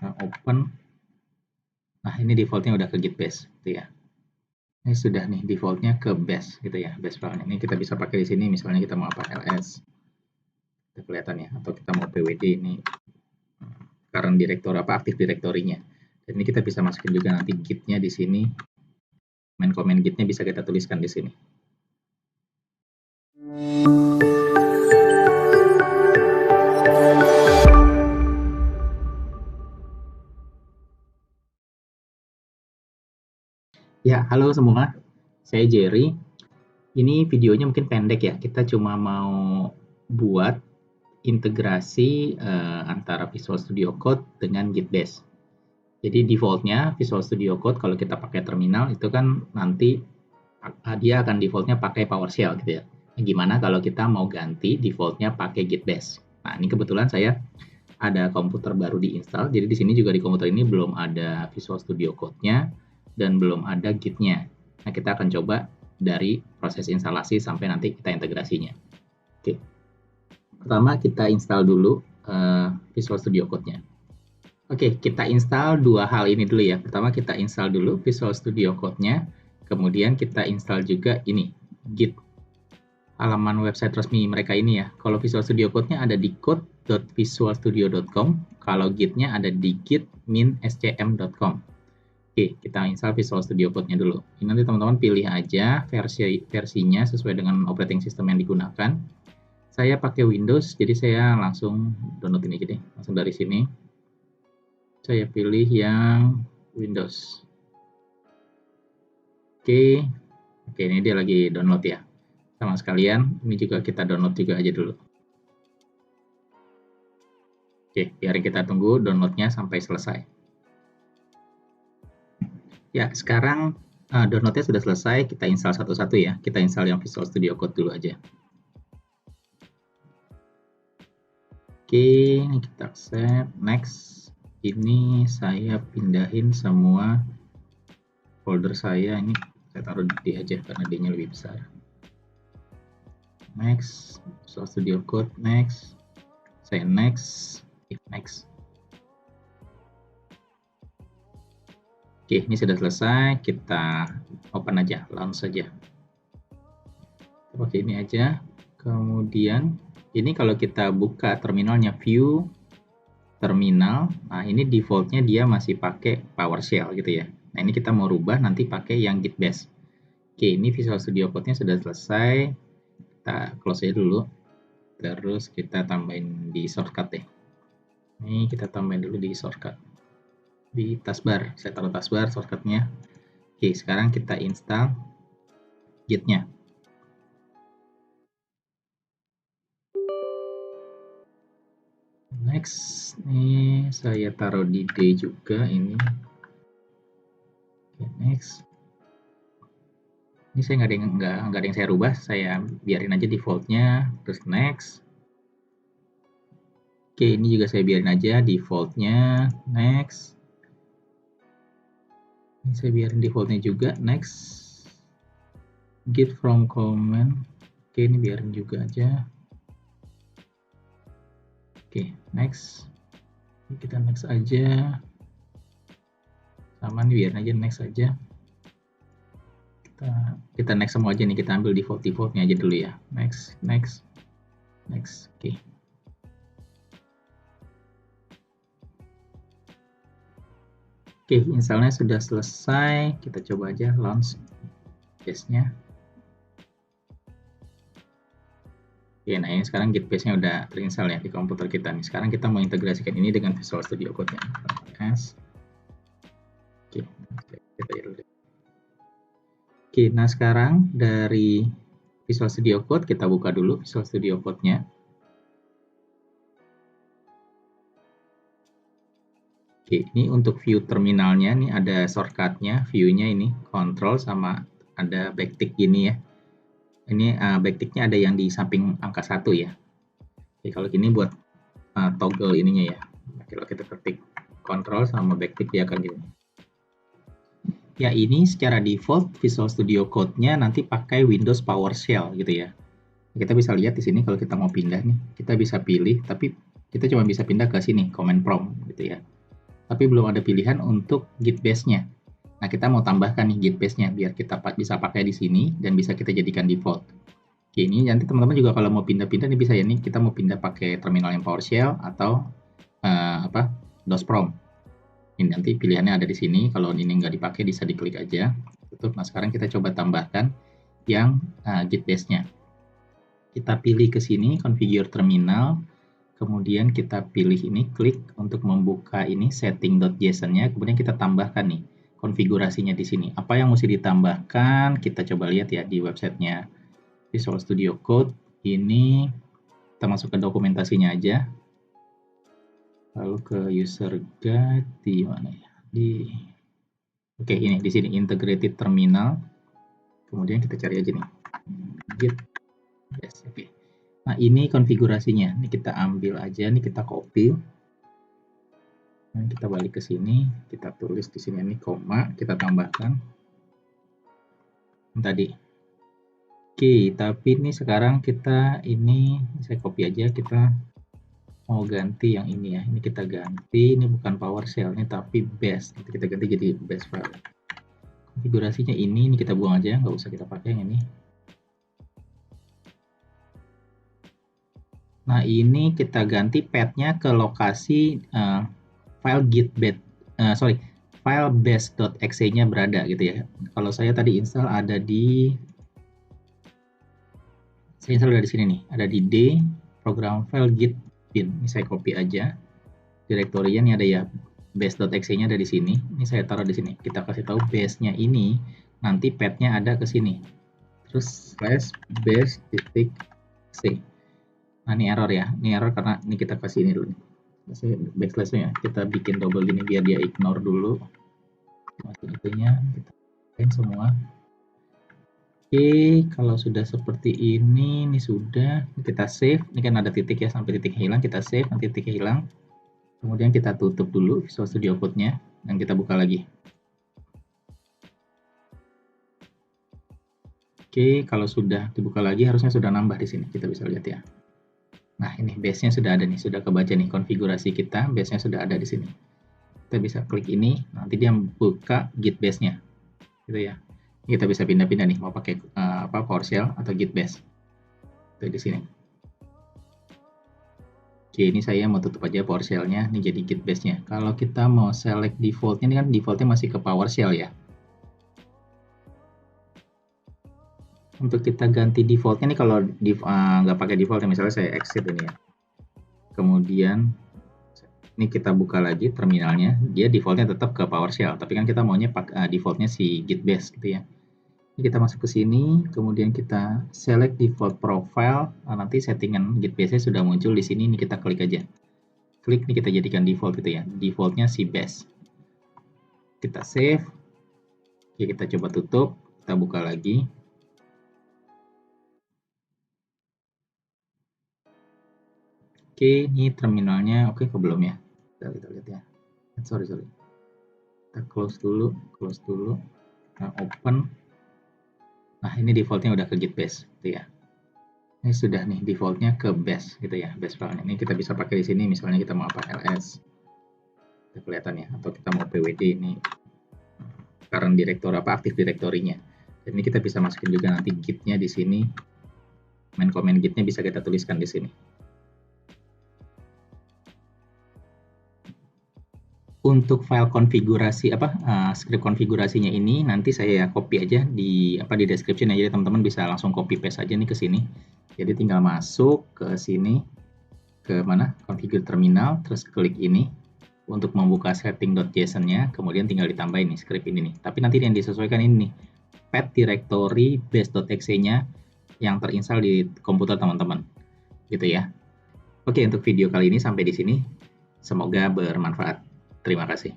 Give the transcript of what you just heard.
open. Nah, ini defaultnya udah ke Git Bash gitu ya. Ini sudah nih defaultnya ke Bash gitu ya, Bash file. Ini kita bisa pakai di sini, misalnya kita mau apa, ls, kelihatan ya, atau kita mau pwd ini current directory apa, aktif direktorinya. Dan ini kita bisa masukin juga nanti gitnya di sini, main comment gitnya bisa kita tuliskan di sini. Ya, halo semua, saya Jerry. Ini videonya mungkin pendek ya, kita cuma mau buat integrasi antara Visual Studio Code dengan Git Bash. Jadi defaultnya Visual Studio Code kalau kita pakai terminal itu kan nanti dia akan defaultnya pakai PowerShell gitu ya. Gimana kalau kita mau ganti defaultnya pakai Git Bash? Nah, ini kebetulan saya ada komputer baru diinstal, jadi di sini juga di komputer ini belum ada Visual Studio Code-nya dan belum ada Git-nya. Nah, kita akan coba dari proses instalasi sampai nanti kita integrasinya. Oke. Pertama kita install dulu Visual Studio Code-nya. Oke, kita install dua hal ini dulu ya. Pertama kita install dulu Visual Studio Code-nya, kemudian kita install juga ini, Git. Halaman website resmi mereka ini ya. Kalau Visual Studio Code-nya ada di code.visualstudio.com, kalau Git-nya ada di git-min.scm.com. Oke, kita install Visual Studio Code-nya dulu. Ini nanti teman-teman pilih aja versinya sesuai dengan operating system yang digunakan. Saya pakai Windows, jadi saya langsung download ini aja deh, langsung dari sini. Saya pilih yang Windows. Oke, ini dia lagi download ya. Sama sekalian, ini juga kita download juga aja dulu. Oke, biar kita tunggu downloadnya sampai selesai. Ya, sekarang downloadnya sudah selesai, kita install satu-satu ya. Kita install yang Visual Studio Code dulu aja. Oke, ini kita accept, next. Ini saya pindahin semua folder saya, ini saya taruh di D aja karena D-nya lebih besar. Next, Visual Studio Code, next. Saya next, next. Oke, ini sudah selesai, kita open aja, launch saja. Pakai ini aja. Kemudian ini kalau kita buka terminalnya, view terminal, nah ini defaultnya dia masih pakai PowerShell gitu ya. Nah ini kita mau rubah nanti pakai yang Git Bash. Oke, ini Visual Studio Code-nya sudah selesai. Kita close aja dulu. Terus kita tambahin di shortcut deh. Ini kita tambahin dulu di shortcut. Di taskbar, saya taruh taskbar shortcut-nya. Oke, sekarang kita install Git-nya. Next, ini saya taruh di D juga ini. Oke, next. Ini saya nggak ada yang saya rubah, saya biarin aja defaultnya. Terus next. Oke, ini juga saya biarin aja defaultnya. Next. Ini saya biarin defaultnya juga. Next. Git from command. Oke, ini biarin juga aja. Oke, next. Ini kita next aja. Sama nih, biarin aja next aja. Kita next semua aja nih, kita ambil defaultnya aja dulu ya. Next, next, next. Oke. Oke, installnya sudah selesai. Kita coba aja launch Bash-nya. Oke, nah ini sekarang Git Bash-nya udah terinstall ya di komputer kita nih. Sekarang kita mau integrasikan ini dengan Visual Studio Code-nya. Oke, kita dulu. Oke, nah sekarang dari Visual Studio Code kita buka dulu Visual Studio Code-nya. Oke, ini untuk view terminalnya nih ada shortcut-nya, view-nya ini control sama ada backtick gini ya. Ini backtick-nya ada yang di samping angka 1 ya. Oke, kalau gini buat toggle ininya ya. Kalau kita ketik control sama backtick dia akan gini. Ya, ini secara default Visual Studio Code-nya nanti pakai Windows PowerShell gitu ya. Kita bisa lihat di sini kalau kita mau pindah nih, kita bisa pilih, tapi kita cuma bisa pindah ke sini, command prompt gitu ya. tapi belum ada pilihan untuk Git base-nya. Nah, kita mau tambahkan nih Git base-nya biar kita bisa pakai di sini dan bisa kita jadikan default. Oke, ini nanti teman-teman juga kalau mau pindah-pindah nih bisa ya, nih kita mau pindah pakai terminal yang PowerShell atau DOS Prompt. Ini nanti pilihannya ada di sini. Kalau ini nggak dipakai bisa diklik aja, tutup. Nah, sekarang kita coba tambahkan yang Git base-nya. Kita pilih ke sini configure terminal, kemudian kita pilih ini, klik untuk membuka ini setting.json-nya, kemudian kita tambahkan nih konfigurasinya di sini. Apa yang mesti ditambahkan? Kita coba lihat ya di websitenya Visual Studio Code. Ini kita masuk ke dokumentasinya aja. Lalu ke user guide di mana ya? Oke, ini di sini integrated terminal. Kemudian kita cari aja nih Git base. Oke. Nah, ini konfigurasinya. Ini kita ambil aja, nih kita copy. Nah, kita balik ke sini, kita tulis di sini ini koma, kita tambahkan tadi. Oke, tapi ini sekarang kita ini saya copy aja, kita mau ganti yang ini ya. Ini kita ganti, ini bukan PowerShell ini tapi base. Nanti kita ganti jadi base file. Konfigurasinya ini kita buang aja, nggak usah kita pakai yang ini. Nah, ini kita ganti path-nya ke lokasi file file base.exe-nya berada gitu ya. Kalau saya tadi install ada di sini nih, ada di D program file git bin. Ini saya copy aja. Direktorinya ini ada ya, base.exe-nya ada di sini. Ini saya taruh di sini. Kita kasih tahu base-nya ini nanti path-nya ada ke sini. Terus slash base.exe. Nah, ini error ya. Ini error karena ini kita kasih ini dulu nih. Backslash-nya kita bikin double gini biar dia ignore dulu. Masuk itunya, kita bikin semua. Oke, kalau sudah seperti ini sudah, kita save. Ini kan ada titik ya, sampai titik hilang kita save, nanti titiknya hilang. Kemudian kita tutup dulu Visual Studio Code-nya dan kita buka lagi. Oke, kalau sudah dibuka lagi harusnya sudah nambah di sini. Kita bisa lihat ya. Nah, ini base-nya sudah ada nih, sudah kebaca nih konfigurasi kita, base-nya sudah ada di sini. Kita bisa klik ini, nanti dia buka Git base-nya. Gitu ya. Kita bisa pindah-pindah nih, mau pakai PowerShell atau Git base. Itu di sini. Oke, ini saya mau tutup aja PowerShell-nya, ini jadi Git base-nya. Kalau kita mau select default-nya, ini kan default-nya masih ke PowerShell ya. Untuk kita ganti default-nya nih, kalau nggak pakai default, misalnya saya exit ini ya. Kemudian ini kita buka lagi terminalnya, dia default-nya tetap ke PowerShell, tapi kan kita maunya default-nya si Git base gitu ya. Ini kita masuk ke sini, kemudian kita select default profile, nanti settingan Git base-nya sudah muncul di sini, ini kita klik aja. Klik, ini kita jadikan default gitu ya, default-nya si base. Kita save, oke, kita coba tutup, kita buka lagi. Oke, ini terminalnya oke ke belum ya? Kita lihat ya. Sorry. Kita close dulu. Kita open. Nah, ini defaultnya udah ke Git base, gitu ya. Ini sudah nih defaultnya ke base, gitu ya, base file. Ini kita bisa pakai di sini, misalnya kita mau apa ls, kita kelihatan ya, atau kita mau pwd ini current directory aktif direktorinya. Dan ini kita bisa masukin juga nanti git-nya di sini. Main comment git-nya bisa kita tuliskan di sini. Untuk file konfigurasi script konfigurasinya ini nanti saya copy aja di description aja, teman-teman bisa langsung copy paste aja nih ke sini. Jadi tinggal masuk ke sini, ke mana configure terminal, terus klik ini untuk membuka setting.json-nya, kemudian tinggal ditambahin nih script ini nih. Tapi nanti yang disesuaikan ini nih, path directory base.exe-nya yang terinstall di komputer teman-teman. Gitu ya. Oke, untuk video kali ini sampai di sini. Semoga bermanfaat. Terima kasih.